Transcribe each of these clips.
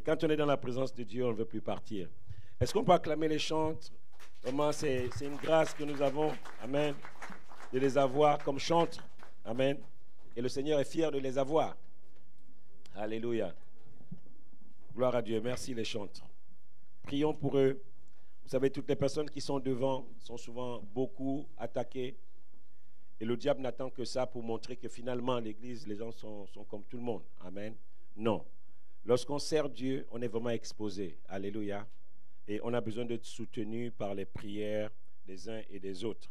quand on est dans la présence de Dieu, on ne veut plus partir. Est-ce qu'on peut acclamer les chantres? Vraiment, c'est une grâce que nous avons, amen, de les avoir comme chantres, amen. Et le Seigneur est fier de les avoir. Alléluia. Gloire à Dieu. Merci les chantres. Prions pour eux. Vous savez, toutes les personnes qui sont devant sont souvent beaucoup attaquées. Et le diable n'attend que ça pour montrer que finalement, à l'église, les gens sont comme tout le monde. Amen. Non. Lorsqu'on sert Dieu, on est vraiment exposé. Alléluia. Et on a besoin d'être soutenu par les prières des uns et des autres.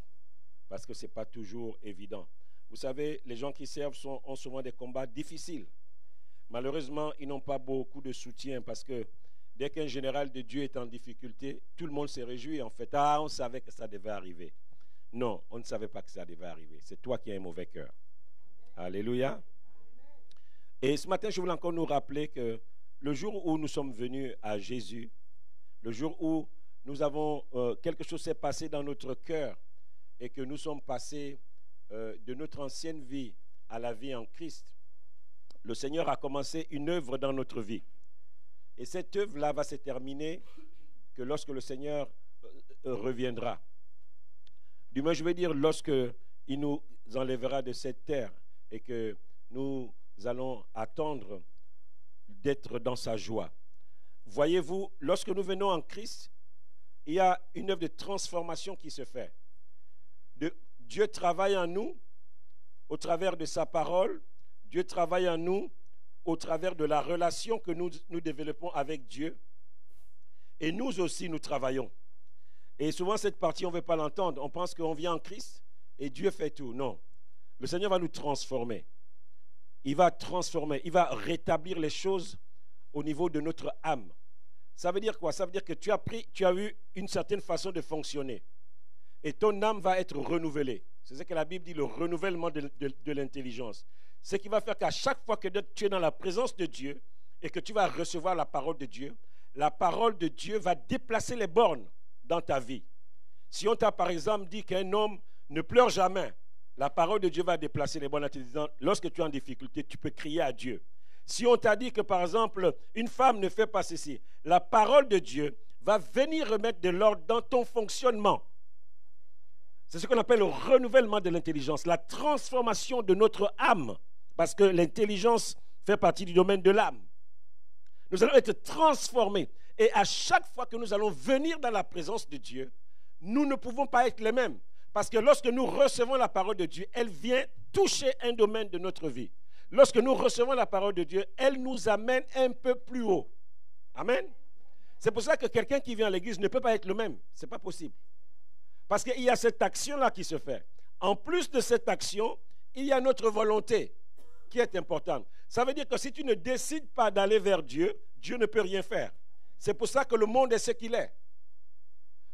Parce que ce n'est pas toujours évident. Vous savez, les gens qui servent ont souvent des combats difficiles. Malheureusement, ils n'ont pas beaucoup de soutien parce que dès qu'un général de Dieu est en difficulté, tout le monde se réjouit en fait. Ah, on savait que ça devait arriver. Non, on ne savait pas que ça devait arriver. C'est toi qui as un mauvais cœur. Alléluia. Et ce matin, je voulais encore nous rappeler que le jour où nous sommes venus à Jésus, le jour où nous avons, quelque chose s'est passé dans notre cœur et que nous sommes passés de notre ancienne vie à la vie en Christ, le Seigneur a commencé une œuvre dans notre vie. Et cette œuvre-là va se terminer que lorsque le Seigneur reviendra. Du moins, je veux dire, lorsque il nous enlèvera de cette terre et que nous allons attendre d'être dans sa joie. Voyez-vous, lorsque nous venons en Christ, il y a une œuvre de transformation qui se fait. Dieu travaille en nous au travers de sa parole. Dieu travaille en nous au travers de la relation que nous développons avec Dieu. Et nous aussi, nous travaillons. Et souvent, cette partie, on ne veut pas l'entendre. On pense qu'on vient en Christ et Dieu fait tout. Non. Le Seigneur va nous transformer. Il va transformer. Il va rétablir les choses au niveau de notre âme. Ça veut dire quoi? Ça veut dire que tu as eu une certaine façon de fonctionner. Et ton âme va être renouvelée. C'est ce que la Bible dit, le renouvellement de l'intelligence. Ce qui va faire qu'à chaque fois que tu es dans la présence de Dieu et que tu vas recevoir la parole de Dieu va déplacer les bornes dans ta vie. Si on t'a par exemple dit qu'un homme ne pleure jamais, la parole de Dieu va déplacer les bornes en te disant, lorsque tu es en difficulté, tu peux crier à Dieu. Si on t'a dit que par exemple, une femme ne fait pas ceci, la parole de Dieu va venir remettre de l'ordre dans ton fonctionnement. C'est ce qu'on appelle le renouvellement de l'intelligence, la transformation de notre âme. Parce que l'intelligence fait partie du domaine de l'âme. Nous allons être transformés. Et à chaque fois que nous allons venir dans la présence de Dieu, nous ne pouvons pas être les mêmes. Parce que lorsque nous recevons la parole de Dieu, elle vient toucher un domaine de notre vie. Lorsque nous recevons la parole de Dieu, elle nous amène un peu plus haut. Amen. C'est pour ça que quelqu'un qui vient à l'église ne peut pas être le même. Ce n'est pas possible. Parce qu'il y a cette action-là qui se fait. En plus de cette action, il y a notre volonté qui est importante. Ça veut dire que si tu ne décides pas d'aller vers Dieu, Dieu ne peut rien faire. C'est pour ça que le monde est ce qu'il est.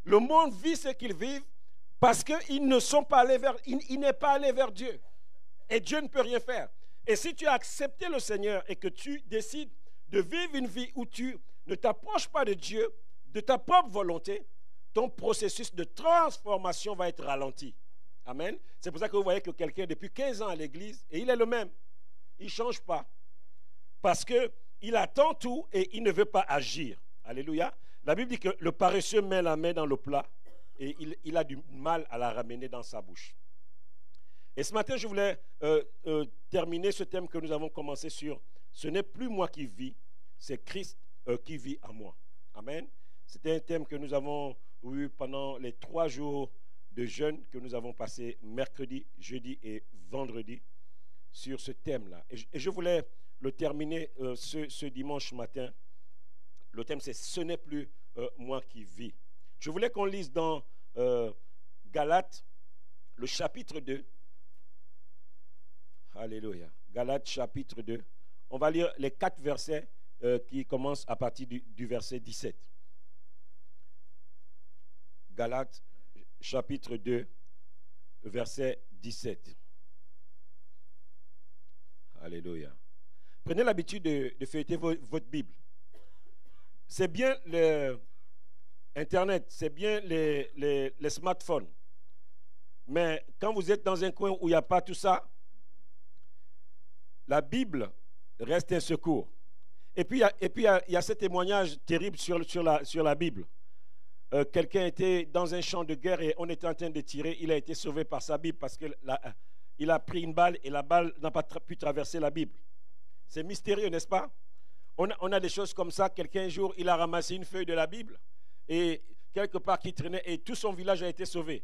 Le monde vit ce qu'il vit parce qu'il ne sont pas allés vers, il n'est pas allé vers Dieu. Et Dieu ne peut rien faire. Et si tu as accepté le Seigneur et que tu décides de vivre une vie où tu ne t'approches pas de Dieu, de ta propre volonté, ton processus de transformation va être ralenti. Amen. C'est pour ça que vous voyez que quelqu'un depuis 15 ans à l'église, et il est le même. Il ne change pas. Parce qu'il attend tout et il ne veut pas agir. Alléluia. La Bible dit que le paresseux met la main dans le plat et il a du mal à la ramener dans sa bouche. Et ce matin, je voulais terminer ce thème que nous avons commencé sur « Ce n'est plus moi qui vis, c'est Christ qui vit en moi ». Amen. C'était un thème que nous avons eu pendant les 3 jours de jeûne que nous avons passé mercredi, jeudi et vendredi sur ce thème-là. Et je voulais le terminer ce dimanche matin. Le thème, c'est « Ce n'est plus moi qui vis ». Je voulais qu'on lise dans Galates, le chapitre 2. Alléluia. Galates, chapitre 2. On va lire les 4 versets qui commencent à partir du verset 17. Galates, chapitre 2, verset 17. Alléluia. Prenez l'habitude de feuilleter votre Bible. C'est bien Internet, c'est bien les smartphones. Mais quand vous êtes dans un coin où il n'y a pas tout ça, la Bible reste un secours. Et puis, il y a ce témoignage terrible sur la Bible. Quelqu'un était dans un champ de guerre et on était en train de tirer. Il a été sauvé par sa Bible parce qu'il a pris une balle et la balle n'a pas pu traverser la Bible. C'est mystérieux, n'est-ce pas? On a des choses comme ça. Quelqu'un, un jour, il a ramassé une feuille de la Bible et quelque part qui traînait et tout son village a été sauvé.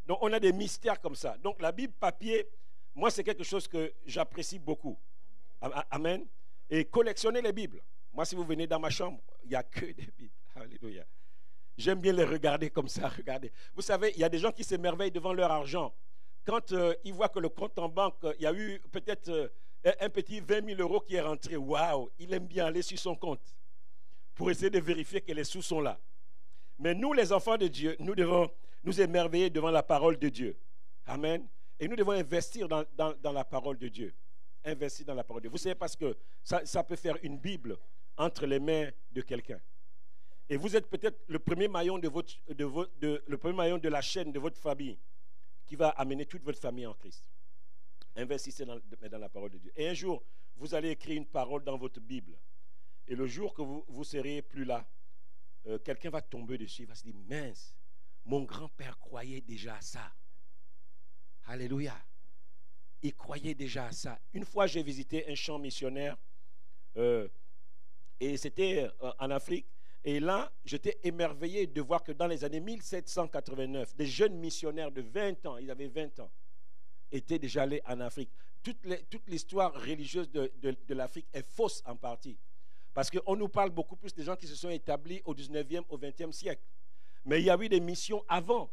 Donc, on a des mystères comme ça. Donc, la Bible papier, moi, c'est quelque chose que j'apprécie beaucoup. Amen. Et collectionner les Bibles. Moi, si vous venez dans ma chambre, il n'y a que des Bibles. Alléluia. J'aime bien les regarder comme ça. Regardez. Vous savez, il y a des gens qui s'émerveillent devant leur argent. Quand ils voient que le compte en banque, il y a eu peut-être un petit 20 000 euros qui est rentré. Waouh, il aime bien aller sur son compte pour essayer de vérifier que les sous sont là. Mais nous, les enfants de Dieu, nous devons nous émerveiller devant la parole de Dieu. Amen. Et nous devons investir dans la parole de Dieu. Investir dans la parole de Dieu. Vous savez, parce que ça peut faire une Bible entre les mains de quelqu'un. Et vous êtes peut-être le premier maillon le premier maillon de la chaîne de votre famille qui va amener toute votre famille en Christ. Investissez dans la parole de Dieu. Et un jour, vous allez écrire une parole dans votre Bible. Et le jour que vous serez plus là, quelqu'un va tomber dessus, il va se dire, mince, mon grand-père croyait déjà à ça. Alléluia. Il croyait déjà à ça. Une fois, j'ai visité un champ missionnaire et c'était en Afrique. Et là, j'étais émerveillé de voir que dans les années 1789, des jeunes missionnaires de 20 ans, ils avaient 20 ans, étaient déjà allés en Afrique. Toute l'histoire religieuse de l'Afrique est fausse en partie. Parce qu'on nous parle beaucoup plus des gens qui se sont établis au 19e, au 20e siècle. Mais il y a eu des missions avant.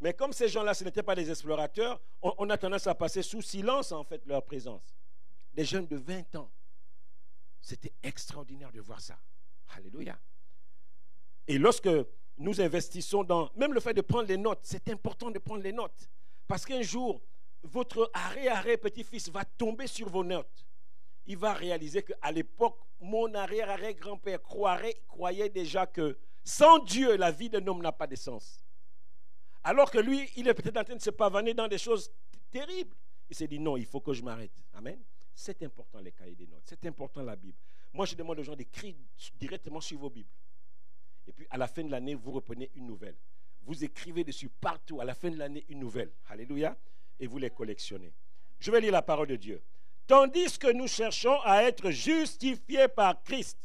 Mais comme ces gens-là, ce n'étaient pas des explorateurs, on a tendance à passer sous silence, en fait, leur présence. Des jeunes de 20 ans. C'était extraordinaire de voir ça. Alléluia. Et lorsque nous investissons dans... Même le fait de prendre les notes, c'est important de prendre les notes. Parce qu'un jour, votre arrière-petit-fils va tomber sur vos notes. Il va réaliser qu'à l'époque, mon arrière-grand-père croyait déjà que sans Dieu, la vie d'un homme n'a pas de sens. Alors que lui, il est peut-être en train de se pavaner dans des choses terribles. Il s'est dit non, il faut que je m'arrête. Amen. C'est important les cahiers des notes. C'est important la Bible. Moi, je demande aux gens d'écrire directement sur vos Bibles. Et puis, à la fin de l'année, vous reprenez une nouvelle. Vous écrivez dessus partout. À la fin de l'année, une nouvelle. Alléluia. Et vous les collectionnez. Je vais lire la parole de Dieu. Tandis que nous cherchons à être justifiés par Christ,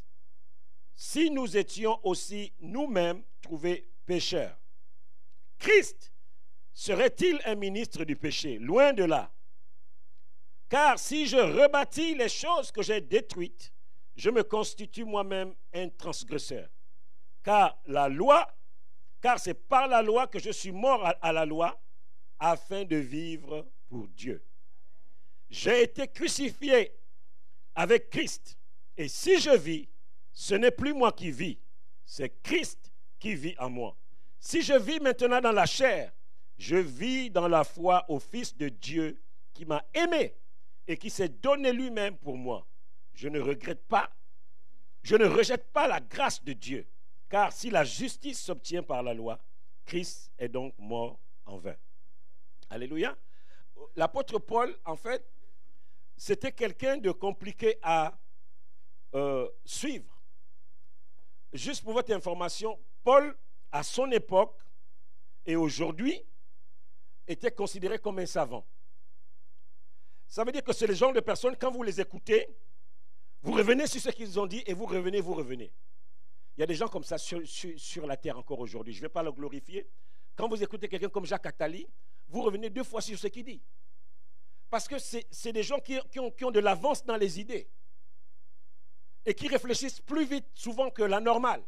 si nous étions aussi nous-mêmes trouvés pécheurs. Christ serait-il un ministre du péché? Loin de là. Car si je rebâtis les choses que j'ai détruites, je me constitue moi-même un transgresseur. Car c'est par la loi que je suis mort à la loi, afin de vivre pour Dieu. J'ai été crucifié avec Christ. Et si je vis, ce n'est plus moi qui vis, c'est Christ qui vit en moi. Si je vis maintenant dans la chair, je vis dans la foi au Fils de Dieu qui m'a aimé et qui s'est donné lui-même pour moi. Je ne rejette pas la grâce de Dieu, car si la justice s'obtient par la loi, Christ est donc mort en vain. Alléluia. L'apôtre Paul, en fait, c'était quelqu'un de compliqué à suivre. Juste pour votre information, Paul, à son époque et aujourd'hui, était considéré comme un savant. Ça veut dire que c'est le genre de personnes, quand vous les écoutez, vous revenez sur ce qu'ils ont dit et vous revenez. Il y a des gens comme ça sur la terre encore aujourd'hui. Je ne vais pas le glorifier. Quand vous écoutez quelqu'un comme Jacques Attali, vous revenez 2 fois sur ce qu'il dit. Parce que c'est des gens qui ont de l'avance dans les idées et qui réfléchissent plus vite souvent que la normale.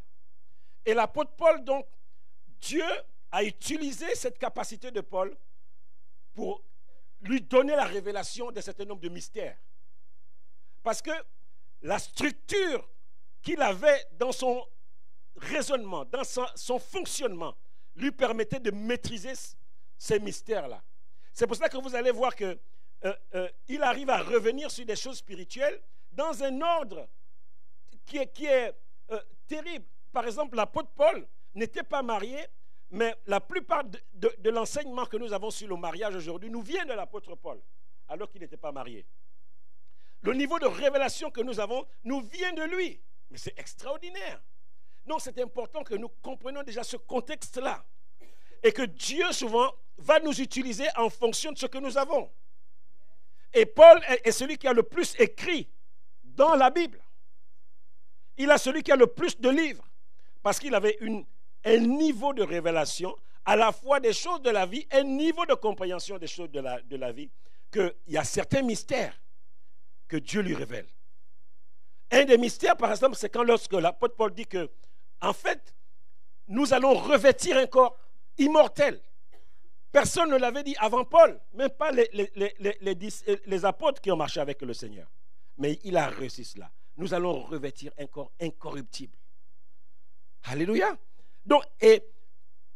Et l'apôtre Paul, donc, Dieu a utilisé cette capacité de Paul pour lui donner la révélation d'un certain nombre de mystères. Parce que la structure qu'il avait dans son raisonnement, dans son fonctionnement, lui permettait de maîtriser ces mystères-là. C'est pour cela que vous allez voir qu'il arrive à revenir sur des choses spirituelles dans un ordre qui est terrible. Par exemple, l'apôtre Paul n'était pas marié, mais la plupart de l'enseignement que nous avons sur le mariage aujourd'hui nous vient de l'apôtre Paul, alors qu'il n'était pas marié. Le niveau de révélation que nous avons nous vient de lui. Mais c'est extraordinaire. Donc c'est important que nous comprenions déjà ce contexte-là. Et que Dieu souvent va nous utiliser en fonction de ce que nous avons. Et Paul est celui qui a le plus écrit dans la Bible. Il a celui qui a le plus de livres. Parce qu'il avait un niveau de révélation, à la fois des choses de la vie, un niveau de compréhension des choses de la vie, qu'il y a certains mystères que Dieu lui révèle. Un des mystères, par exemple, c'est quand lorsque l'apôtre Paul dit que, en fait, nous allons revêtir un corps immortel. Personne ne l'avait dit avant Paul, même pas les apôtres qui ont marché avec le Seigneur. Mais il a réussi cela. Nous allons revêtir un corps incorruptible. Alléluia. Donc, et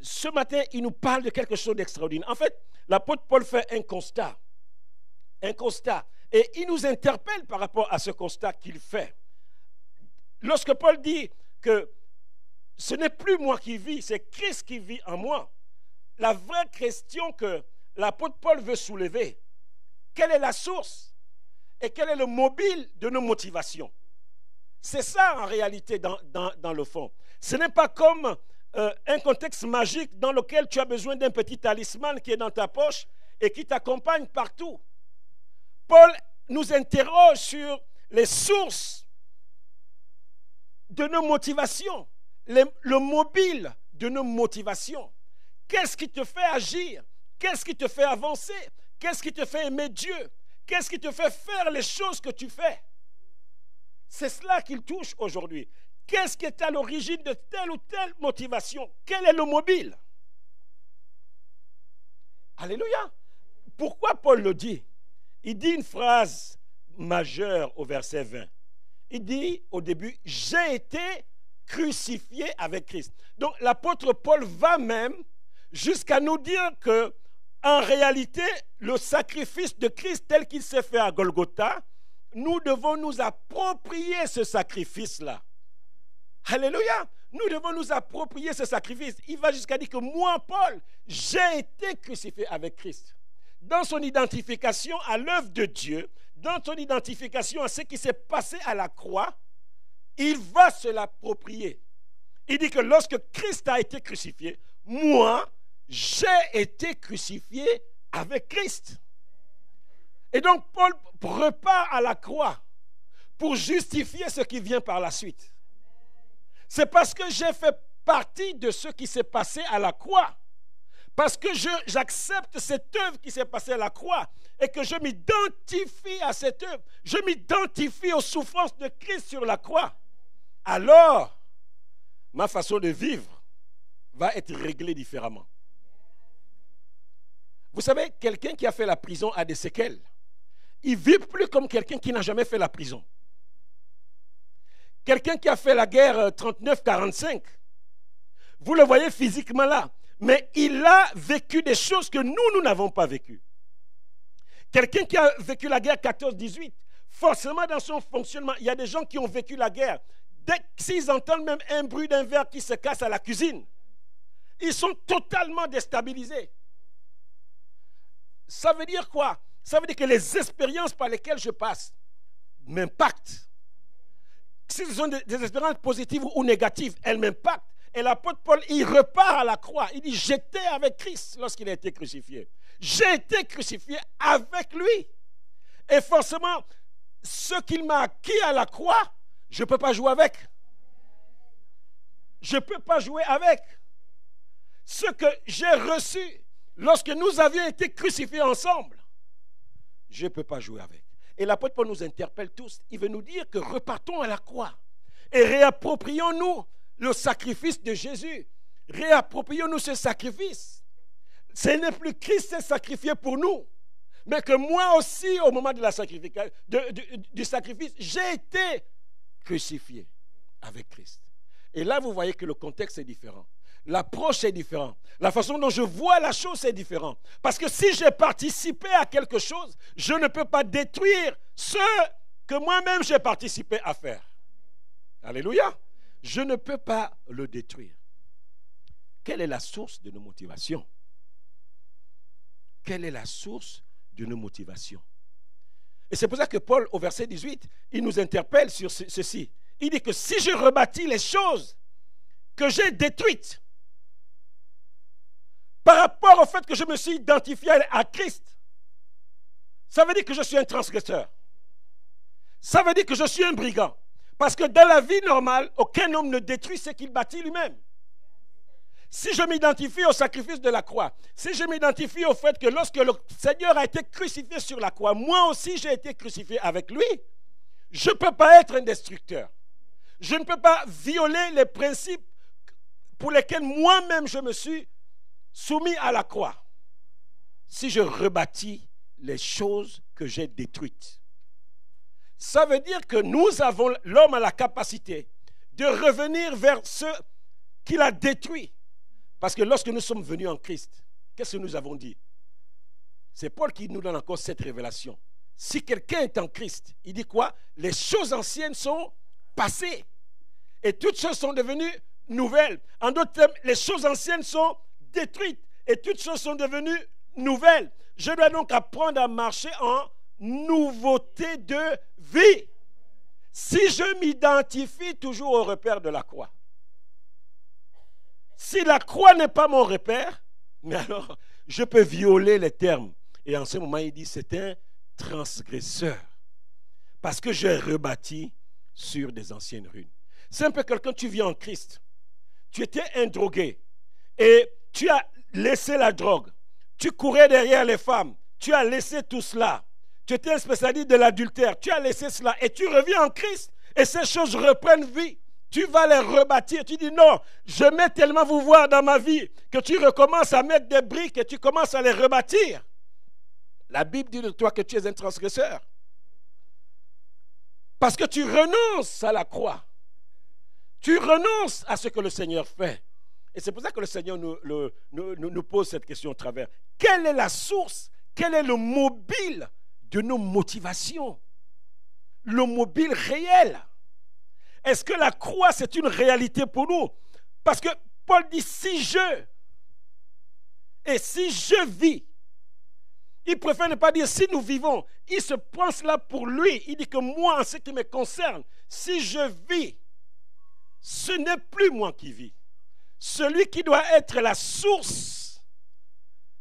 ce matin, il nous parle de quelque chose d'extraordinaire. En fait, l'apôtre Paul fait un constat. Un constat. Et il nous interpelle par rapport à ce constat qu'il fait. Lorsque Paul dit que ce n'est plus moi qui vis, c'est Christ qui vit en moi. La vraie question que l'apôtre Paul veut soulever, quelle est la source et quel est le mobile de nos motivations? C'est ça en réalité dans le fond. Ce n'est pas comme un contexte magique dans lequel tu as besoin d'un petit talisman qui est dans ta poche et qui t'accompagne partout. Paul nous interroge sur les sources de nos motivations, le mobile de nos motivations. Qu'est-ce qui te fait agir? Qu'est-ce qui te fait avancer? Qu'est-ce qui te fait aimer Dieu? Qu'est-ce qui te fait faire les choses que tu fais? C'est cela qu'il touche aujourd'hui. Qu'est-ce qui est à l'origine de telle ou telle motivation? Quel est le mobile? Alléluia. Pourquoi Paul le dit? Il dit une phrase majeure au verset 20. Il dit au début, j'ai été crucifié avec Christ. Donc l'apôtre Paul va même jusqu'à nous dire que, en réalité, le sacrifice de Christ tel qu'il s'est fait à Golgotha, nous devons nous approprier ce sacrifice-là. Alléluia. Nous devons nous approprier ce sacrifice. Il va jusqu'à dire que moi, Paul, j'ai été crucifié avec Christ. Dans son identification à l'œuvre de Dieu, dans son identification à ce qui s'est passé à la croix, il va se l'approprier. Il dit que lorsque Christ a été crucifié, moi, j'ai été crucifié avec Christ. Et donc Paul repart à la croix pour justifier ce qui vient par la suite. C'est parce que j'ai fait partie de ce qui s'est passé à la croix. Parce que j'accepte cette œuvre qui s'est passée à la croix et que je m'identifie à cette œuvre. Je m'identifie aux souffrances de Christ sur la croix. Alors, ma façon de vivre va être réglée différemment. Vous savez, quelqu'un qui a fait la prison a des séquelles. Il ne vit plus comme quelqu'un qui n'a jamais fait la prison. Quelqu'un qui a fait la guerre 39-45, vous le voyez physiquement là, mais il a vécu des choses que nous n'avons pas vécues. Quelqu'un qui a vécu la guerre 14-18, forcément dans son fonctionnement, il y a des gens qui ont vécu la guerre. Dès qu'ils entendent même un bruit d'un verre qui se casse à la cuisine, ils sont totalement déstabilisés. Ça veut dire quoi? Ça veut dire que les expériences par lesquelles je passe m'impactent. Si ce sont des expériences positives ou négatives, elles m'impactent. Et l'apôtre Paul, il repart à la croix. Il dit, j'étais avec Christ lorsqu'il a été crucifié. J'ai été crucifié avec lui. Et forcément, ce qu'il m'a acquis à la croix, je ne peux pas jouer avec. Je ne peux pas jouer avec. Ce que j'ai reçu lorsque nous avions été crucifiés ensemble, je ne peux pas jouer avec. Et l'apôtre Paul nous interpelle tous. Il veut nous dire que repartons à la croix et réapproprions-nous le sacrifice de Jésus. Réapproprions-nous ce sacrifice. Ce n'est plus Christ qui s'est sacrifié pour nous, mais que moi aussi, au moment de la du sacrifice, j'ai été crucifié avec Christ. Et là, vous voyez que le contexte est différent. L'approche est différente. La façon dont je vois la chose est différente. Parce que si j'ai participé à quelque chose, je ne peux pas détruire ce que moi-même j'ai participé à faire. Alléluia. Je ne peux pas le détruire. Quelle est la source de nos motivations? Quelle est la source de nos motivations? Et c'est pour ça que Paul, au verset 18, il nous interpelle sur ceci. Il dit que si je rebâtis les choses que j'ai détruites, par rapport au fait que je me suis identifié à Christ, ça veut dire que je suis un transgresseur. Ça veut dire que je suis un brigand. Parce que dans la vie normale, aucun homme ne détruit ce qu'il bâtit lui-même. Si je m'identifie au sacrifice de la croix, si je m'identifie au fait que lorsque le Seigneur a été crucifié sur la croix, moi aussi j'ai été crucifié avec lui, je ne peux pas être un destructeur. Je ne peux pas violer les principes pour lesquels moi-même je me suis soumis à la croix. Si je rebâtis les choses que j'ai détruites. Ça veut dire que l'homme a la capacité de revenir vers ce qu'il a détruit. Parce que lorsque nous sommes venus en Christ, qu'est-ce que nous avons dit? C'est Paul qui nous donne encore cette révélation. Si quelqu'un est en Christ, il dit quoi? Les choses anciennes sont passées. Et toutes choses sont devenues nouvelles. En d'autres termes, les choses anciennes sont détruites. Et toutes choses sont devenues nouvelles. Je dois donc apprendre à marcher en nouveauté de vie. Si je m'identifie toujours au repère de la croix, si la croix n'est pas mon repère, mais alors je peux violer les termes. Et en ce moment, il dit c'est un transgresseur. Parce que j'ai rebâti sur des anciennes ruines. C'est un peu quelqu'un, tu vis en Christ. Tu étais un drogué et tu as laissé la drogue. Tu courais derrière les femmes. Tu as laissé tout cela. Tu étais un spécialiste de l'adultère. Tu as laissé cela et tu reviens en Christ et ces choses reprennent vie. Tu vas les rebâtir. Tu dis non, je mets tellement vous voir dans ma vie que tu recommences à mettre des briques et tu commences à les rebâtir. La Bible dit de toi que tu es un transgresseur. Parce que tu renonces à la croix. Tu renonces à ce que le Seigneur fait. Et c'est pour ça que le Seigneur nous pose cette question au travers. Quelle est la source? Quel est le mobile de nos motivations? Le mobile réel. Est-ce que la croix, c'est une réalité pour nous? Parce que Paul dit, si je vis, il préfère ne pas dire si nous vivons. Il se pense là pour lui. Il dit que moi, en ce qui me concerne, si je vis, ce n'est plus moi qui vis. Celui qui doit être la source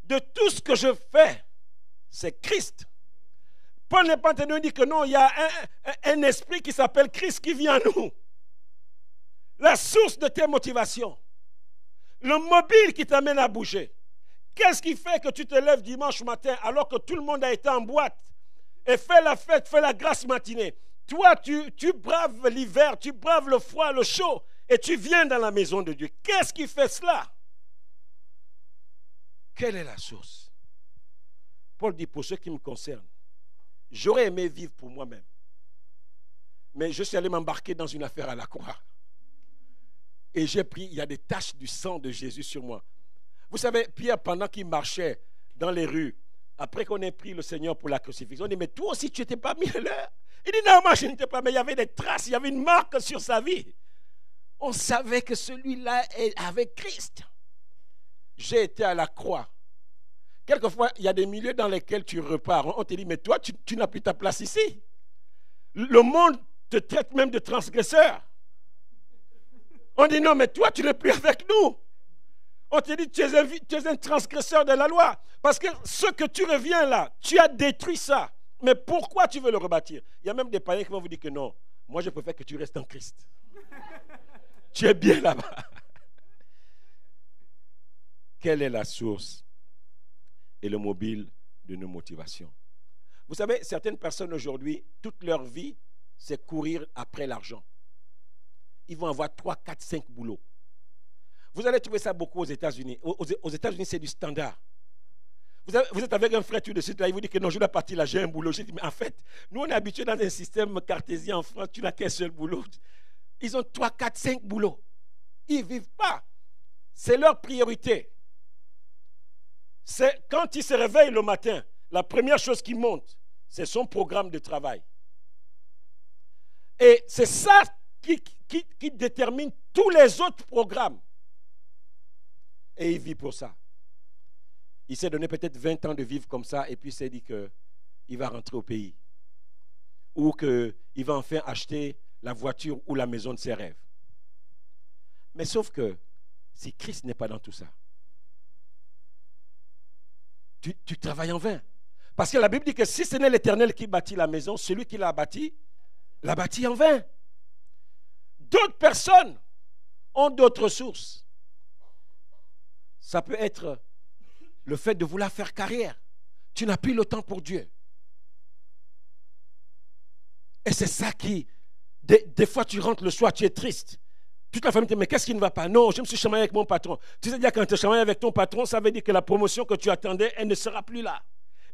de tout ce que je fais, c'est Christ. Paul n'est pas en train de dire que non, il y a un esprit qui s'appelle Christ qui vient à nous. La source de tes motivations. Le mobile qui t'amène à bouger. Qu'est-ce qui fait que tu te lèves dimanche matin alors que tout le monde a été en boîte et fait la fête, fait la grasse matinée? Toi, tu braves l'hiver, tu braves le froid, le chaud et tu viens dans la maison de Dieu. Qu'est-ce qui fait cela? Quelle est la source? Paul dit, pour ce qui me concerne, j'aurais aimé vivre pour moi-même. Mais je suis allé m'embarquer dans une affaire à la croix. Et j'ai pris, il y a des taches du sang de Jésus sur moi. Vous savez, Pierre, pendant qu'il marchait dans les rues, après qu'on ait pris le Seigneur pour la crucifixion, on dit, mais toi aussi, tu n'étais pas mis à l'heure. Il dit, non, moi, je n'étais pas, mais il y avait des traces, il y avait une marque sur sa vie. On savait que celui-là est avec Christ. J'ai été à la croix. Quelquefois, il y a des milieux dans lesquels tu repars. On te dit, mais toi, tu n'as plus ta place ici. Le monde te traite même de transgresseur. On dit, non, mais toi, tu n'es plus avec nous. On te dit, tu es un transgresseur de la loi. Parce que ce que tu reviens là, tu as détruit ça. Mais pourquoi tu veux le rebâtir? Il y a même des païens qui vont vous dire que non, moi je préfère que tu restes en Christ. Tu es bien là-bas. Quelle est la source et le mobile de nos motivations? Vous savez, certaines personnes aujourd'hui, toute leur vie, c'est courir après l'argent. Ils vont avoir 3, 4, 5 boulots. Vous allez trouver ça beaucoup aux États-Unis. Aux États-Unis, c'est du standard. Vous êtes avec un frère tout de suite, là, il vous dit que non, je dois partir là, j'ai un boulot. Je dis, mais en fait, nous, on est habitués dans un système cartésien en France, tu n'as qu'un seul boulot. Ils ont 3, 4, 5 boulots. Ils ne vivent pas. C'est leur priorité. C'est quand il se réveille le matin, la première chose qui monte, c'est son programme de travail. Et c'est ça qui détermine tous les autres programmes. Et il vit pour ça. Il s'est donné peut-être 20 ans de vivre comme ça et puis il s'est dit qu'il va rentrer au pays. ou qu'il va enfin acheter la voiture ou la maison de ses rêves. Mais sauf que si Christ n'est pas dans tout ça, tu travailles en vain. Parce que la Bible dit que si ce n'est l'Éternel qui bâtit la maison, celui qui l'a bâti en vain. D'autres personnes ont d'autres sources. Ça peut être le fait de vouloir faire carrière. Tu n'as plus le temps pour Dieu. Et c'est ça qui, des fois tu rentres le soir, tu es triste. Toute la famille te dit, mais qu'est-ce qui ne va pas? Non, je me suis chamaillé avec mon patron. Tu sais dire, quand tu es chamaillé avec ton patron, ça veut dire que la promotion que tu attendais, elle ne sera plus là.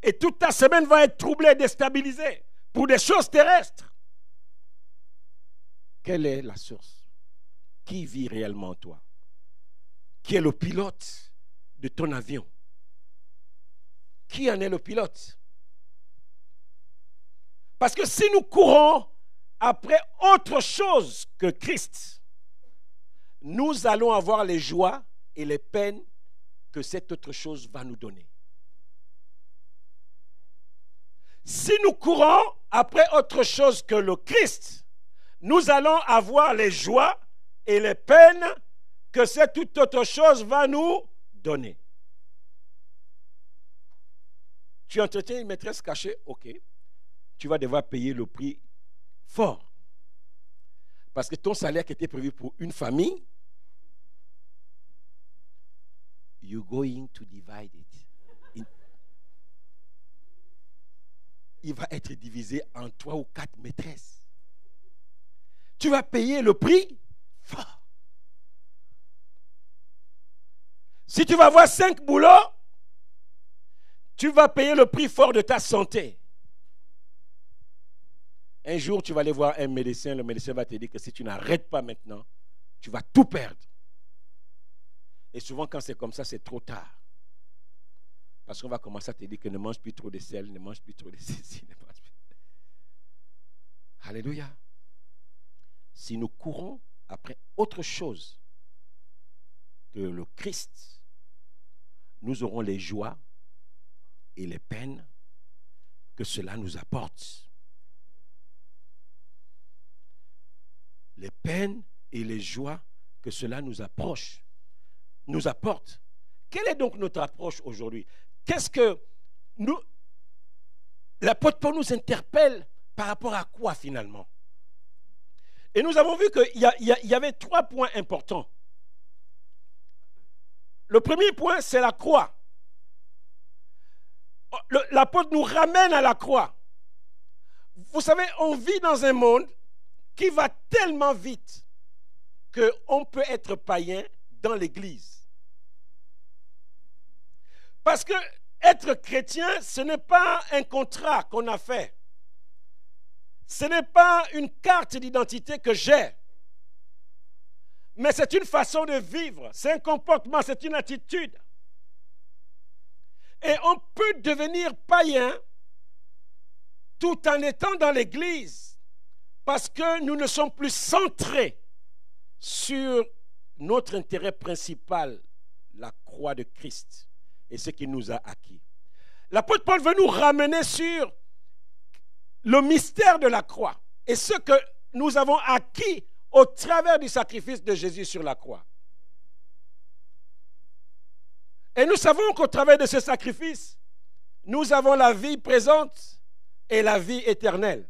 Et toute ta semaine va être troublée, déstabilisée pour des choses terrestres. Quelle est la source? Qui vit réellement en toi? Qui est le pilote de ton avion? Qui en est le pilote? Parce que si nous courons après autre chose que Christ, nous allons avoir les joies et les peines que cette autre chose va nous donner. Si nous courons après autre chose que le Christ, nous allons avoir les joies et les peines que cette toute autre chose va nous donner. Tu entretiens une maîtresse cachée, ok. Tu vas devoir payer le prix fort. Parce que ton salaire qui était prévu pour une famille, you're going to divide it. Il va être divisé en 3 ou 4 maîtresses. Tu vas payer le prix fort. Si tu vas avoir 5 boulots, tu vas payer le prix fort de ta santé. Un jour, tu vas aller voir un médecin, le médecin va te dire que si tu n'arrêtes pas maintenant, tu vas tout perdre. Et souvent, quand c'est comme ça, c'est trop tard. Parce qu'on va commencer à te dire que ne mange plus trop de sel, ne mange plus trop de ceci, ne mange plus. Alléluia. Si nous courons après autre chose que le Christ, nous aurons les joies et les peines que cela nous apporte. Les peines et les joies que cela nous apporte. Quelle est donc notre approche aujourd'hui? Qu'est-ce que l'apôtre Paul nous interpelle par rapport à quoi finalement? Et nous avons vu qu'il y avait 3 points importants. Le premier point, c'est la croix. L'apôtre nous ramène à la croix. Vous savez, on vit dans un monde qui va tellement vite qu'on peut être païen dans l'église. Parce que être chrétien, ce n'est pas un contrat qu'on a fait. Ce n'est pas une carte d'identité que j'ai. Mais c'est une façon de vivre, c'est un comportement, c'est une attitude. Et on peut devenir païen tout en étant dans l'église parce que nous ne sommes plus centrés sur notre intérêt principal, la croix de Christ et ce qu'il nous a acquis. L'apôtre Paul veut nous ramener sur le mystère de la croix et ce que nous avons acquis au travers du sacrifice de Jésus sur la croix. Et nous savons qu'au travers de ce sacrifice, nous avons la vie présente et la vie éternelle,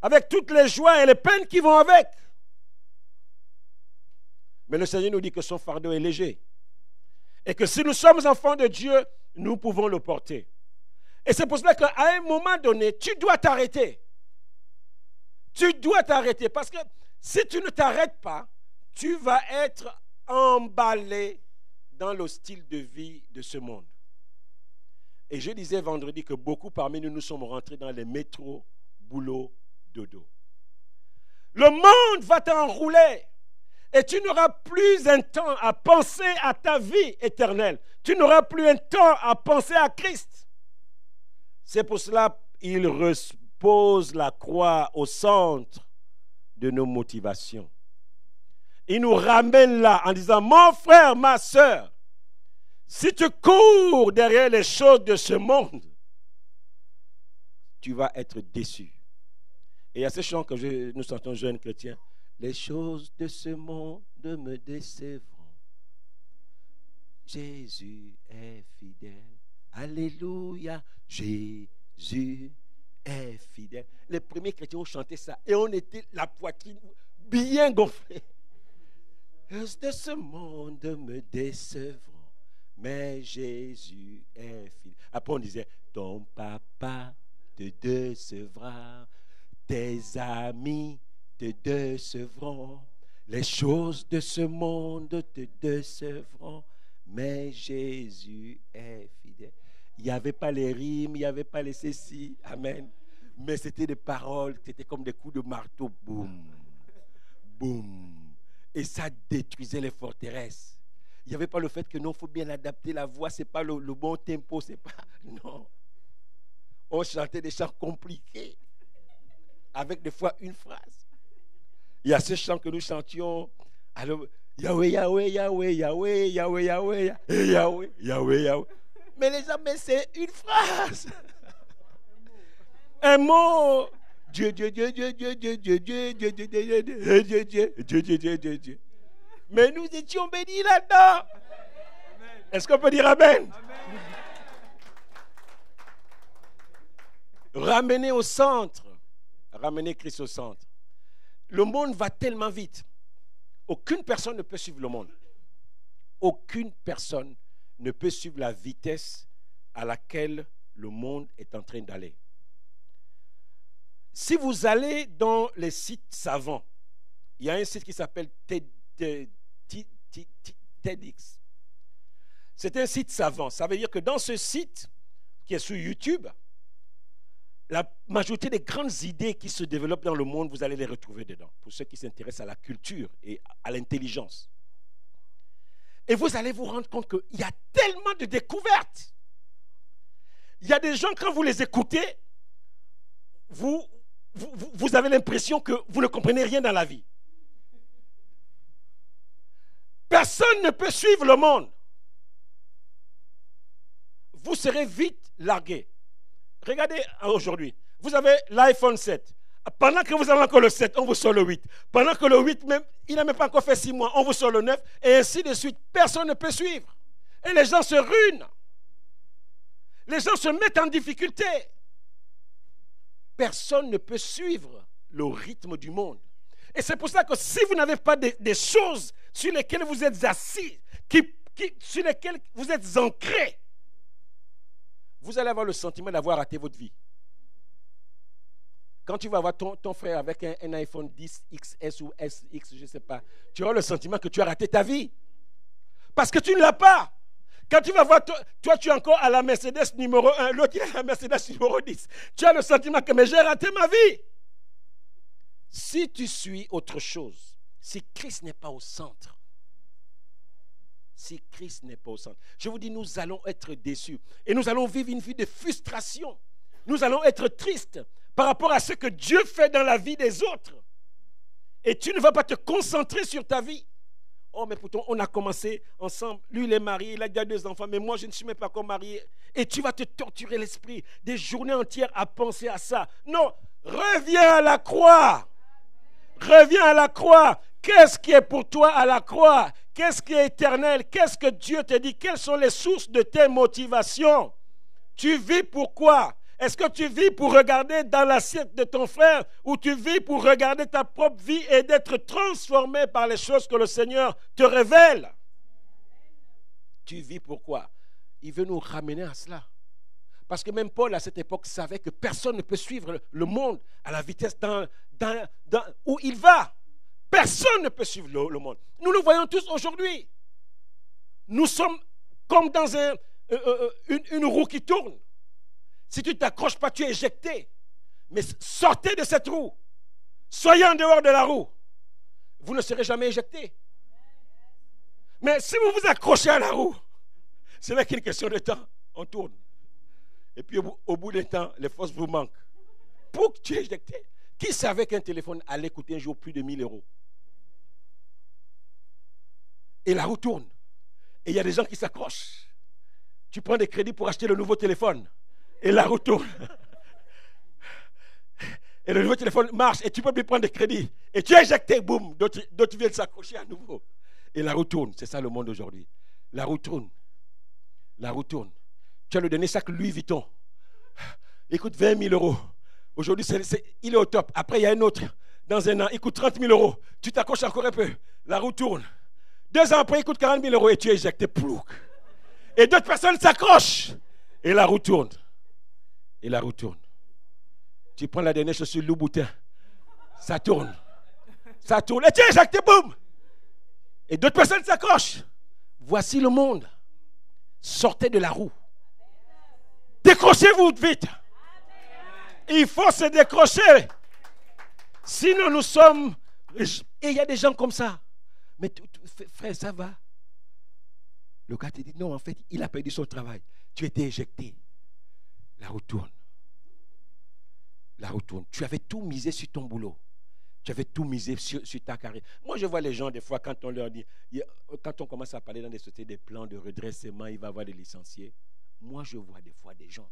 avec toutes les joies et les peines qui vont avec. Mais le Seigneur nous dit que son fardeau est léger et que si nous sommes enfants de Dieu, nous pouvons le porter. Et c'est pour cela qu'à un moment donné, tu dois t'arrêter. Tu dois t'arrêter parce que si tu ne t'arrêtes pas, tu vas être emballé dans le style de vie de ce monde. Et je disais vendredi que beaucoup parmi nous sommes rentrés dans les métros, boulot, dodo. Le monde va t'enrouler et tu n'auras plus un temps à penser à ta vie éternelle. Tu n'auras plus un temps à penser à Christ. C'est pour cela qu'il repose la croix au centre de nos motivations. Il nous ramène là en disant, mon frère, ma soeur, si tu cours derrière les choses de ce monde, tu vas être déçu. Et il y a ces chants que nous chantons jeunes chrétiens. Les choses de ce monde me décevront. Jésus est fidèle. Alléluia. Jésus est fidèle. Les premiers chrétiens ont chanté ça. Et on était la poitrine bien gonflée. Les choses de ce monde me décevront. Mais Jésus est fidèle. Après on disait, ton papa te décevra. Tes amis te décevront. Les choses de ce monde te décevront. Mais Jésus est fidèle. Il n'y avait pas les rimes, il n'y avait pas les ceci. Amen. Mais c'était des paroles, c'était comme des coups de marteau. Boum, boum. Et ça détruisait les forteresses. Il n'y avait pas le fait que non, il faut bien adapter la voix. Ce n'est pas le bon tempo. C'est pas... Non. On chantait des chants compliqués. Avec des fois une phrase. Il y a ce chant que nous chantions. Alors, Yahweh, Yahweh, Yahweh, Yahweh, Yahweh, Yahweh, Yahweh, Yahweh, Yahweh. Mais les amis, c'est une phrase. Un mot. Dieu, Dieu, Dieu, Dieu, Dieu, Dieu, Dieu, Dieu, Dieu, Dieu, Dieu, Dieu, Dieu, Dieu, Dieu, Dieu, Dieu, Dieu, Dieu. Mais nous étions bénis là-dedans. Est-ce qu'on peut dire Amen? Ramener au centre. Ramener Christ au centre. Le monde va tellement vite. Aucune personne ne peut suivre le monde. Aucune personne ne peut suivre la vitesse à laquelle le monde est en train d'aller. Si vous allez dans les sites savants, il y a un site qui s'appelle TEDx. C'est un site savant. Ça veut dire que dans ce site, qui est sur YouTube, la majorité des grandes idées qui se développent dans le monde, vous allez les retrouver dedans. Pour ceux qui s'intéressent à la culture et à l'intelligence. Et vous allez vous rendre compte qu'il y a tellement de découvertes. Il y a des gens, quand vous les écoutez, vous avez l'impression que vous ne comprenez rien dans la vie. Personne ne peut suivre le monde. Vous serez vite largué. Regardez aujourd'hui, vous avez l'iPhone 7. Pendant que vous avez encore le 7, on vous sort le 8. Pendant que le 8, même, il n'a même pas encore fait 6 mois, on vous sort le 9. Et ainsi de suite. Personne ne peut suivre. Et les gens se ruinent. Les gens se mettent en difficulté. Personne ne peut suivre le rythme du monde. Et c'est pour ça que si vous n'avez pas des choses sur lesquelles vous êtes assis, sur lesquelles vous êtes ancrés, vous allez avoir le sentiment d'avoir raté votre vie. Quand tu vas voir ton frère avec un iPhone 10 XS ou SX, je ne sais pas, tu auras le sentiment que tu as raté ta vie. Parce que tu ne l'as pas. Quand tu vas voir, toi tu es encore à la Mercedes numéro 1, l'autre il est à la Mercedes numéro 10. Tu as le sentiment que mais j'ai raté ma vie. Si tu suis autre chose, si Christ n'est pas au centre, si Christ n'est pas au centre, je vous dis, nous allons être déçus. Et nous allons vivre une vie de frustration. Nous allons être tristes par rapport à ce que Dieu fait dans la vie des autres. Et tu ne vas pas te concentrer sur ta vie. Oh, mais pourtant, on a commencé ensemble. Lui, il est marié, il a déjà 2 enfants, mais moi, je ne suis même pas encore marié. Et tu vas te torturer l'esprit des journées entières à penser à ça. Non, reviens à la croix. Reviens à la croix. Qu'est-ce qui est pour toi à la croix? Qu'est-ce qui est éternel? Qu'est-ce que Dieu te dit? Quelles sont les sources de tes motivations? Tu vis pour quoi? Est-ce que tu vis pour regarder dans l'assiette de ton frère ou tu vis pour regarder ta propre vie et d'être transformé par les choses que le Seigneur te révèle? Tu vis pour quoi? Il veut nous ramener à cela. Parce que même Paul, à cette époque, savait que personne ne peut suivre le monde à la vitesse où il va. Personne ne peut suivre le monde. Nous le voyons tous aujourd'hui. Nous sommes comme dans une roue qui tourne. Si tu ne t'accroches pas, tu es éjecté. Mais sortez de cette roue. Soyez en dehors de la roue. Vous ne serez jamais éjecté. Mais si vous vous accrochez à la roue, ce n'est qu'une question de temps. On tourne. Et puis au bout d'un temps, les forces vous manquent. Pour que tu es éjecté. Qui savait qu'un téléphone allait coûter un jour plus de 1 000 €? Et la roue tourne. Et il y a des gens qui s'accrochent. Tu prends des crédits pour acheter le nouveau téléphone. Et la roue tourne. Et le nouveau téléphone marche et tu peux lui prendre des crédits. Et tu es éjecté, boum, d'autres viennent s'accrocher à nouveau. Et la roue tourne. C'est ça le monde aujourd'hui. La roue tourne. La roue tourne. Tu as le dernier sac Louis Vuitton. Il coûte 20 000 euros. Aujourd'hui, il est au top. Après, il y a un autre. Dans un an, il coûte 30 000 euros. Tu t'accroches encore un peu. La roue tourne. 2 ans après, il coûte 40 000 euros et tu es éjecté. Plouc. Et d'autres personnes s'accrochent. Et la roue tourne. Et la roue tourne. Tu prends la dernière chaussure Louboutin. Ça tourne. Ça tourne. Et tu es éjecté, boum. Et d'autres personnes s'accrochent. Voici le monde. Sortez de la roue. Décrochez-vous vite. Il faut se décrocher. Sinon, nous sommes... Et il y a des gens comme ça. Mais frère, ça va. Le gars te dit, non, en fait, il a perdu son travail. Tu étais éjecté. La roue tourne. La roue tourne. Tu avais tout misé sur ton boulot. Tu avais tout misé sur ta carrière. Moi, je vois les gens, des fois, quand on leur dit, quand on commence à parler dans des sociétés, des plans de redressement, il va y avoir des licenciés. Moi, je vois des fois des gens.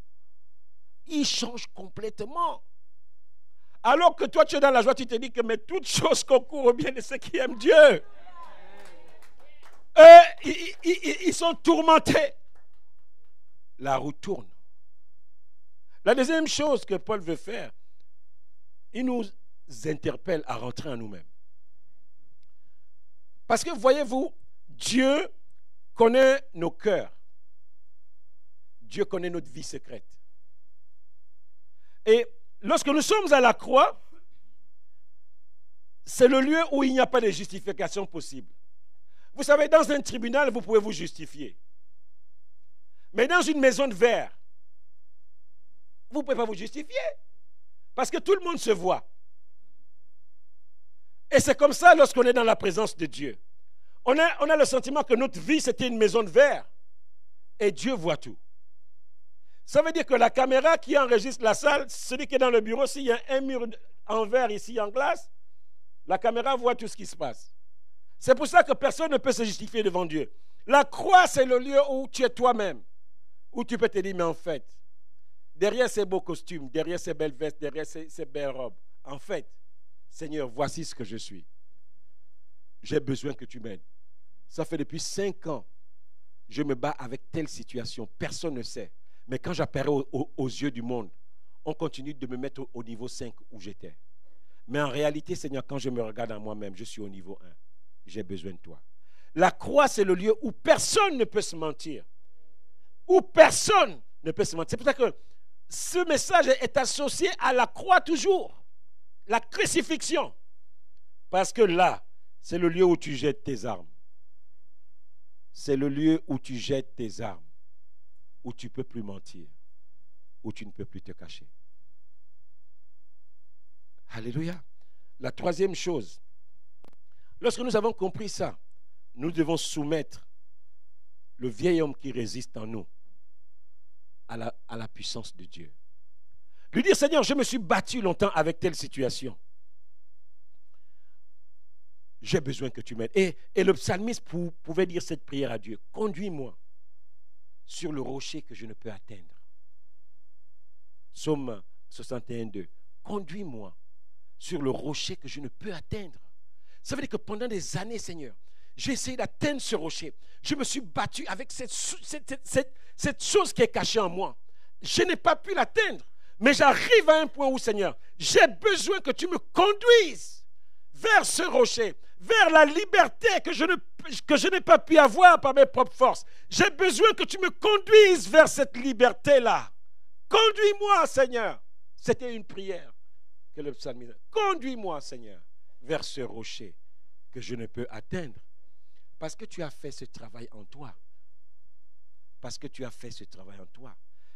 Ils changent complètement. Alors que toi, tu es dans la joie, tu te dis que mais toutes choses concourent au bien de ceux qui aiment Dieu. Ils sont tourmentés. La roue tourne. La deuxième chose que Paul veut faire, il nous interpelle à rentrer en nous-mêmes. Parce que voyez-vous, Dieu connaît nos cœurs. Dieu connaît notre vie secrète. Et lorsque nous sommes à la croix, c'est le lieu où il n'y a pas de justification possible. Vous savez, dans un tribunal, vous pouvez vous justifier. Mais dans une maison de verre, vous ne pouvez pas vous justifier. Parce que tout le monde se voit. Et c'est comme ça lorsqu'on est dans la présence de Dieu. On a le sentiment que notre vie, c'était une maison de verre. Et Dieu voit tout. Ça veut dire que la caméra qui enregistre la salle, celui qui est dans le bureau, s'il y a un mur en verre ici en glace, la caméra voit tout ce qui se passe. C'est pour ça que personne ne peut se justifier devant Dieu. La croix, c'est le lieu où tu es toi-même. Où tu peux te dire, mais en fait, derrière ces beaux costumes, derrière ces belles vestes, derrière ces belles robes, en fait, Seigneur, voici ce que je suis. J'ai besoin que tu m'aides. Ça fait depuis 5 ans, je me bats avec telle situation. Personne ne sait. Mais quand j'apparais aux yeux du monde, on continue de me mettre au niveau 5 où j'étais. Mais en réalité, Seigneur, quand je me regarde en moi-même, je suis au niveau 1. J'ai besoin de toi. La croix, c'est le lieu où personne ne peut se mentir. Où personne ne peut se mentir. C'est pour ça que ce message est associé à la croix toujours. La crucifixion. Parce que là, c'est le lieu où tu jettes tes armes. C'est le lieu où tu jettes tes armes. Où tu ne peux plus mentir. Où tu ne peux plus te cacher. Alléluia. La troisième chose. Lorsque nous avons compris ça, nous devons soumettre le vieil homme qui résiste en nous à la puissance de Dieu. Lui dire, Seigneur, je me suis battu longtemps avec telle situation. J'ai besoin que tu m'aides. Et le psalmiste pouvait dire cette prière à Dieu. Conduis-moi sur le rocher que je ne peux atteindre. Psaume 61:2. Conduis-moi sur le rocher que je ne peux atteindre. Ça veut dire que pendant des années, Seigneur, j'ai essayé d'atteindre ce rocher. Je me suis battu avec cette chose qui est cachée en moi. Je n'ai pas pu l'atteindre. Mais j'arrive à un point où, Seigneur, j'ai besoin que tu me conduises vers ce rocher, vers la liberté que je n'ai pas pu avoir par mes propres forces. J'ai besoin que tu me conduises vers cette liberté-là. Conduis-moi, Seigneur. C'était une prière que le psalmiste. Conduis-moi, Seigneur, vers ce rocher que je ne peux atteindre. Parce que tu as fait ce travail en toi. Parce que tu as fait ce travail en toi.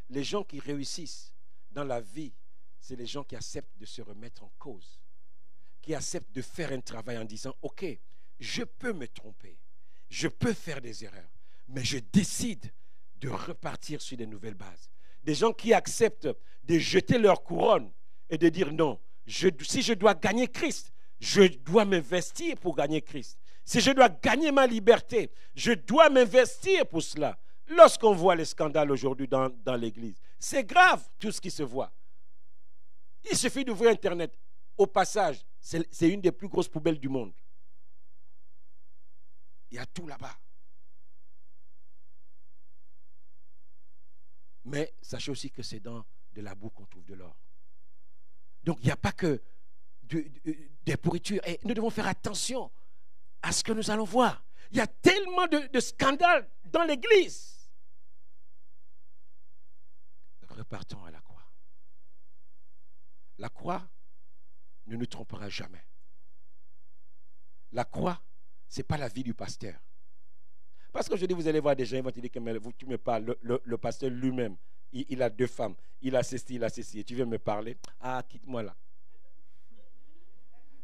Les gens qui réussissent dans la vie, c'est les gens qui acceptent de se remettre en cause. Qui acceptent de faire un travail en disant, ok, je peux me tromper. Je peux faire des erreurs. Mais je décide de repartir sur des nouvelles bases. Des gens qui acceptent de jeter leur couronne et de dire non, si je dois gagner Christ, je dois m'investir pour gagner Christ. Si je dois gagner ma liberté, je dois m'investir pour cela. Lorsqu'on voit les scandales aujourd'hui dans l'église, c'est grave tout ce qui se voit. Il suffit d'ouvrir Internet. Au passage, c'est une des plus grosses poubelles du monde. Il y a tout là-bas. Mais sachez aussi que c'est dans de la boue qu'on trouve de l'or. Donc, il n'y a pas que des pourritures. Et nous devons faire attention à ce que nous allons voir. Il y a tellement de scandales dans l'Église. Repartons à la croix. La croix ne nous trompera jamais. La croix, ce n'est pas la vie du pasteur. Parce que je dis, vous allez voir des gens, ils vont te dire que tu me parles, le pasteur lui-même, il a 2 femmes, il a ceci, et tu viens me parler. Ah, quitte-moi là.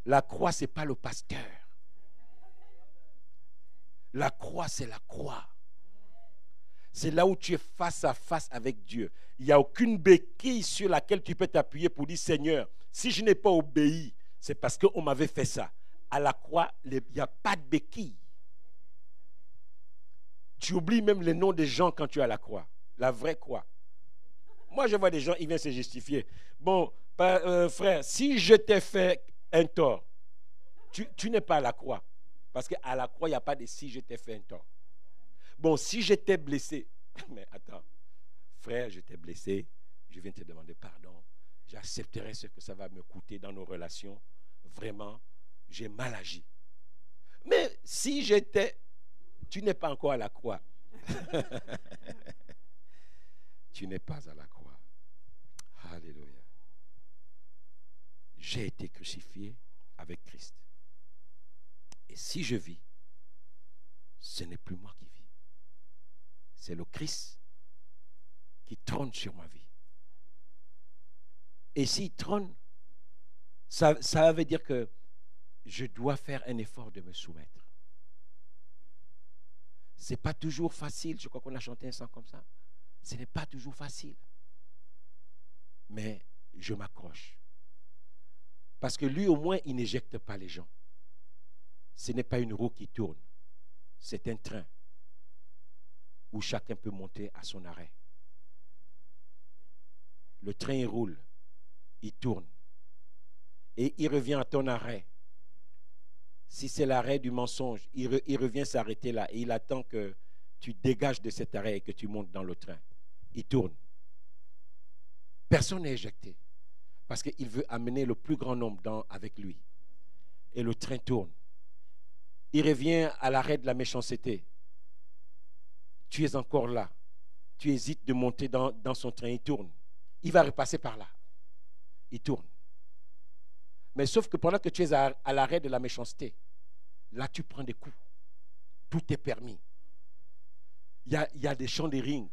La croix, ce n'est pas le pasteur. La croix, c'est la croix. C'est là où tu es face à face avec Dieu. Il n'y a aucune béquille sur laquelle tu peux t'appuyer pour dire, Seigneur, si je n'ai pas obéi, c'est parce qu'on m'avait fait ça. À la croix, il n'y a pas de béquille. Tu oublies même les noms des gens quand tu es à la croix. La vraie croix. Moi, je vois des gens, ils viennent se justifier. Bon, frère, si je t'ai fait un tort, tu n'es pas à la croix. Parce qu'à la croix, il n'y a pas de si je t'ai fait un tort. Bon, si je t'ai blessé, mais attends, frère, je t'ai blessé, je viens te demander pardon. J'accepterai ce que ça va me coûter dans nos relations. Vraiment, j'ai mal agi. Mais si j'étais, tu n'es pas encore à la croix. Tu n'es pas à la croix. Alléluia. J'ai été crucifié avec Christ. Et si je vis, ce n'est plus moi qui vis. C'est le Christ qui trône sur ma vie. Et s'il trône, ça veut dire que je dois faire un effort de me soumettre. Ce n'est pas toujours facile. Je crois qu'on a chanté un chant comme ça. Ce n'est pas toujours facile. Mais je m'accroche. Parce que lui, au moins, il n'éjecte pas les gens. Ce n'est pas une roue qui tourne. C'est un train où chacun peut monter à son arrêt. Le train, il roule, il tourne. Et il revient à ton arrêt. Si c'est l'arrêt du mensonge, il revient s'arrêter là. Et il attend que tu dégages de cet arrêt et que tu montes dans le train. Il tourne. Personne n'est éjecté. Parce qu'il veut amener le plus grand nombre avec lui. Et le train tourne. Il revient à l'arrêt de la méchanceté. Tu es encore là. Tu hésites de monter dans son train. Il tourne. Il va repasser par là. Il tourne. Mais sauf que pendant que tu es à l'arrêt de la méchanceté, là tu prends des coups. Tout est permis. Il y a des champs de ring.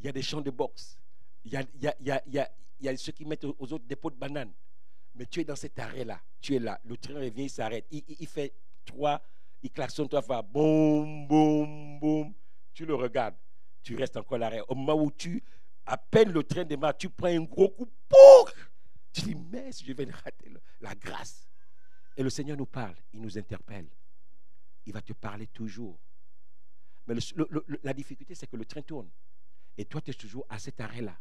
Il y a des champs de boxe. Il y a ceux qui mettent aux autres des pots de banane. Mais tu es dans cet arrêt-là. Tu es là. Le train revient, il s'arrête. Il fait 3, il klaxonne 3 fois. Boum, boum, boum. Tu le regardes. Tu restes encore à l'arrêt. Au moment où à peine le train démarre, tu prends un gros coup. Pouh! Tu dis, mais je vais rater la grâce. Et le Seigneur nous parle. Il nous interpelle. Il va te parler toujours. Mais la difficulté, c'est que le train tourne. Et toi, tu es toujours à cet arrêt-là.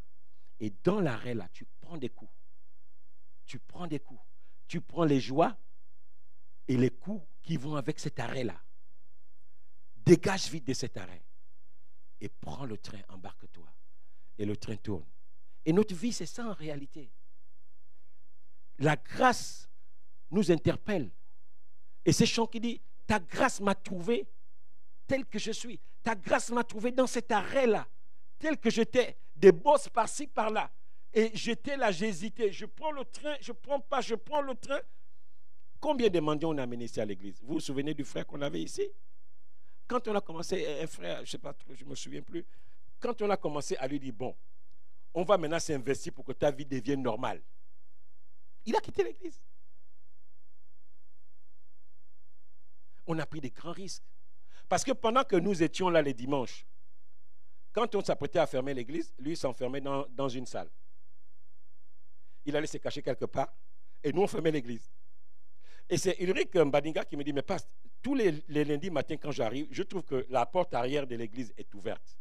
Et dans l'arrêt-là, tu prends des coups. Tu prends des coups. Tu prends les joies et les coups qui vont avec cet arrêt-là. Dégage vite de cet arrêt. Et prends le train, embarque-toi. Et le train tourne. Et notre vie, c'est ça en réalité. La grâce nous interpelle. Et c'est chant qui dit, ta grâce m'a trouvé tel que je suis. Ta grâce m'a trouvé dans cet arrêt-là, tel que j'étais, des bosses par-ci, par-là. Et j'étais là, j'hésitais. Je prends le train, je prends pas, je prends le train. Combien de mendiants on a amenés ici à l'église? Vous vous souvenez du frère qu'on avait ici? Quand on a commencé, un frère, je ne sais pas trop, je ne me souviens plus, quand on a commencé à lui dire, bon, on va maintenant s'investir pour que ta vie devienne normale. Il a quitté l'église. On a pris des grands risques. Parce que pendant que nous étions là les dimanches, quand on s'apprêtait à fermer l'église, lui s'enfermait dans une salle. Il allait se cacher quelque part et nous on fermait l'église. Et c'est Ulrich Mbadinga qui me dit, mais pasteur, tous les lundis matins quand j'arrive, je trouve que la porte arrière de l'église est ouverte.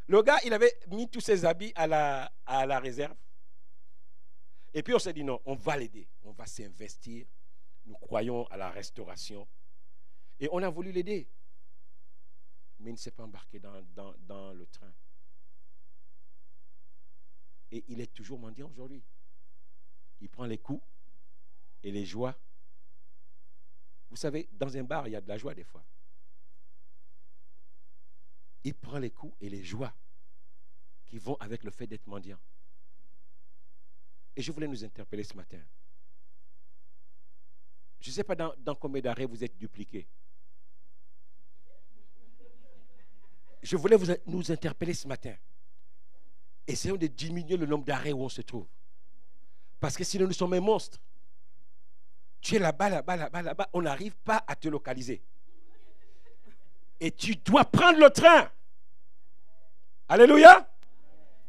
Le gars, il avait mis tous ses habits à la réserve. Et puis on s'est dit non, on va l'aider. On va s'investir. Nous croyons à la restauration. Et on a voulu l'aider. Mais il ne s'est pas embarqué dans le train. Et il est toujours mendiant aujourd'hui. Il prend les coups et les joies. Vous savez, dans un bar, il y a de la joie des fois. Il prend les coups et les joies qui vont avec le fait d'être mendiant. Et je voulais nous interpeller ce matin. Je ne sais pas dans combien d'arrêts vous êtes dupliqués. Je voulais nous interpeller ce matin. Essayons de diminuer le nombre d'arrêts où on se trouve. Parce que sinon nous sommes un monstre. Tu es là-bas, là-bas, là-bas, là-bas. On n'arrive pas à te localiser. Et tu dois prendre le train. Alléluia.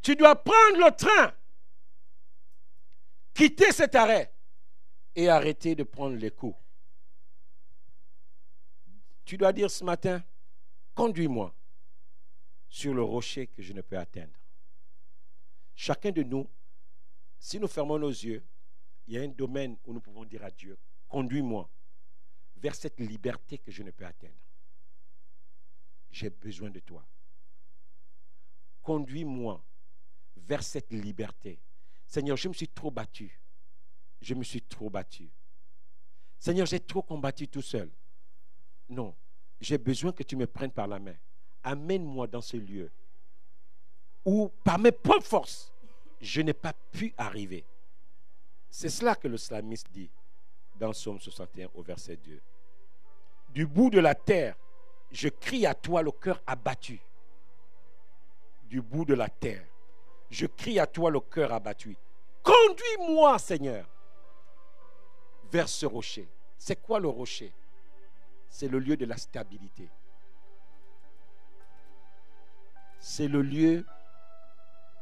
Tu dois prendre le train. Quitter cet arrêt. Et arrêter de prendre les coups. Tu dois dire ce matin, conduis-moi sur le rocher que je ne peux atteindre. Chacun de nous, si nous fermons nos yeux, il y a un domaine où nous pouvons dire à Dieu, conduis-moi vers cette liberté que je ne peux atteindre. J'ai besoin de toi. Conduis-moi vers cette liberté. Seigneur, je me suis trop battu. Je me suis trop battu. Seigneur, j'ai trop combattu tout seul. Non, j'ai besoin que tu me prennes par la main. Amène-moi dans ce lieu où, par mes propres forces, je n'ai pas pu arriver. C'est cela que le psalmiste dit dans Psaume 61 au verset 2. Du bout de la terre, je crie à toi le cœur abattu. Du bout de la terre, je crie à toi le cœur abattu. Conduis-moi, Seigneur, vers ce rocher. C'est quoi le rocher? C'est le lieu de la stabilité. C'est le lieu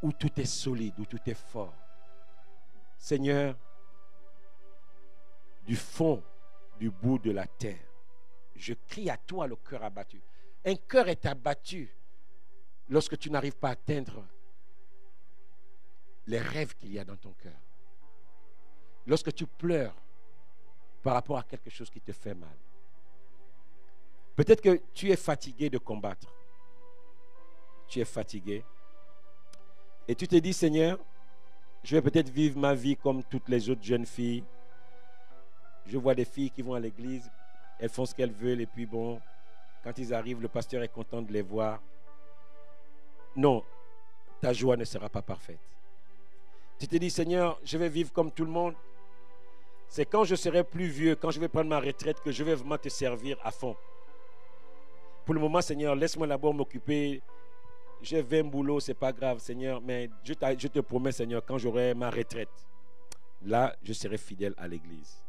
où tout est solide, où tout est fort. Seigneur, du fond, du bout de la terre, je crie à toi le cœur abattu. Un cœur est abattu lorsque tu n'arrives pas à atteindre les rêves qu'il y a dans ton cœur. Lorsque tu pleures par rapport à quelque chose qui te fait mal. Peut-être que tu es fatigué de combattre. Tu es fatigué. Et tu te dis, Seigneur, je vais peut-être vivre ma vie comme toutes les autres jeunes filles. Je vois des filles qui vont à l'église, elles font ce qu'elles veulent et puis bon, quand ils arrivent, le pasteur est content de les voir. Non, ta joie ne sera pas parfaite. Tu te dis, Seigneur, je vais vivre comme tout le monde. C'est quand je serai plus vieux, quand je vais prendre ma retraite, que je vais vraiment te servir à fond. Pour le moment, Seigneur, laisse-moi d'abord m'occuper. J'ai 20 boulots, c'est pas grave, Seigneur, mais je te promets, Seigneur, quand j'aurai ma retraite, là, je serai fidèle à l'église.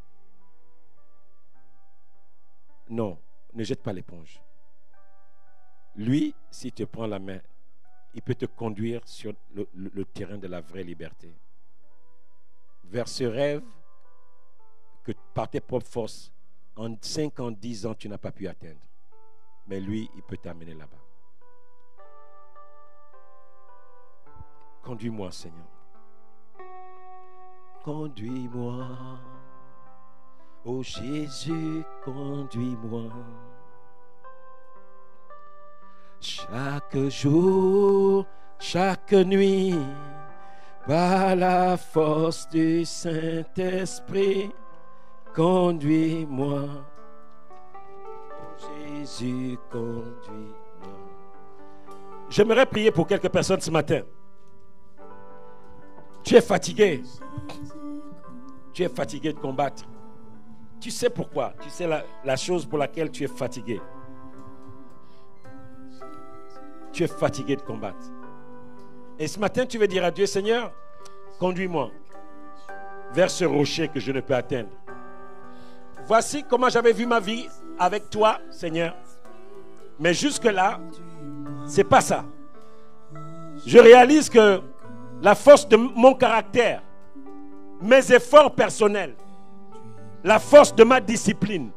Non, ne jette pas l'éponge. Lui, s'il te prend la main, il peut te conduire sur le terrain de la vraie liberté. Vers ce rêve que par tes propres forces, en 5 ans, 10 ans, tu n'as pas pu atteindre. Mais lui, il peut t'amener là-bas. Conduis-moi, Seigneur. Conduis-moi. Oh Jésus, conduis-moi. Chaque jour, chaque nuit, par la force du Saint-Esprit, conduis-moi. Oh Jésus, conduis-moi. J'aimerais prier pour quelques personnes ce matin. Tu es fatigué. Tu es fatigué de combattre. Tu sais pourquoi. Tu sais la chose pour laquelle tu es fatigué. Tu es fatigué de combattre. Et ce matin, tu veux dire à Dieu, Seigneur, conduis-moi vers ce rocher que je ne peux atteindre. Voici comment j'avais vu ma vie avec toi, Seigneur. Mais jusque-là, c'est pas ça. Je réalise que la force de mon caractère, mes efforts personnels, la force de ma discipline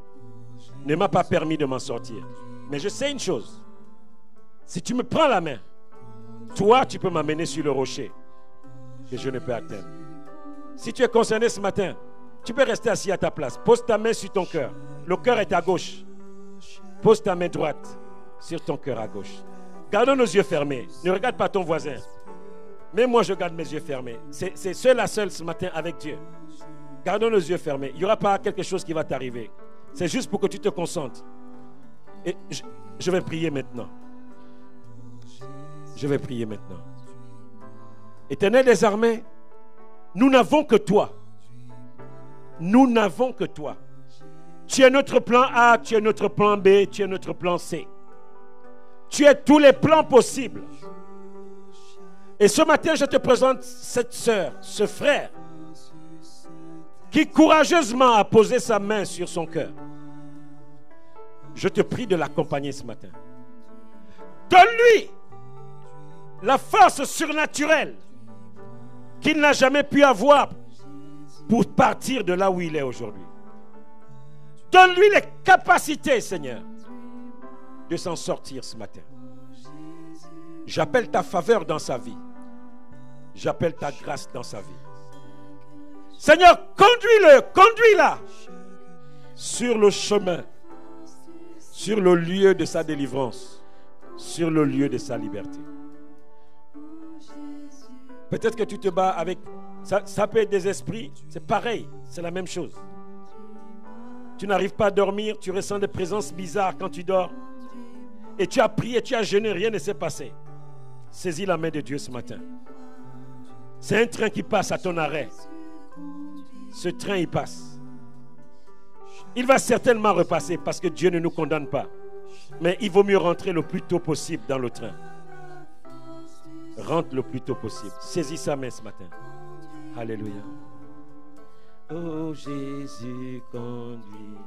ne m'a pas permis de m'en sortir. Mais je sais une chose. Si tu me prends la main, Toi, tu peux m'amener sur le rocher que je ne peux atteindre. Si tu es concerné ce matin, tu peux rester assis à ta place. Pose ta main sur ton cœur. Le cœur est à gauche. Pose ta main droite sur ton cœur à gauche. Gardons nos yeux fermés. Ne regarde pas ton voisin. Mais moi, je garde mes yeux fermés. C'est seul à seul ce matin avec Dieu. Gardons nos yeux fermés. Il n'y aura pas quelque chose qui va t'arriver. C'est juste pour que tu te concentres. Et je vais prier maintenant. Je vais prier maintenant. Éternel des armées, nous n'avons que toi. Nous n'avons que toi. Tu es notre plan A, tu es notre plan B, tu es notre plan C. Tu es tous les plans possibles. Et ce matin, je te présente cette sœur, ce frère, qui courageusement a posé sa main sur son cœur. Je te prie de l'accompagner ce matin. Donne-lui la force surnaturelle qu'il n'a jamais pu avoir pour partir de là où il est aujourd'hui. Donne-lui les capacités, Seigneur, de s'en sortir ce matin. J'appelle ta faveur dans sa vie. J'appelle ta grâce dans sa vie. Seigneur, conduis-le, conduis-la sur le chemin, sur le lieu de sa délivrance, sur le lieu de sa liberté. Peut-être que tu te bats avec... Ça peut être des esprits, c'est pareil, c'est la même chose. Tu n'arrives pas à dormir, tu ressens des présences bizarres quand tu dors. Et tu as prié, tu as jeûné, rien ne s'est passé. Saisis la main de Dieu ce matin. C'est un train qui passe à ton arrêt. Ce train, il passe. Il va certainement repasser parce que Dieu ne nous condamne pas. Mais il vaut mieux rentrer le plus tôt possible dans le train. Rentre le plus tôt possible. Saisis sa main ce matin. Alléluia. Oh Jésus, conduis.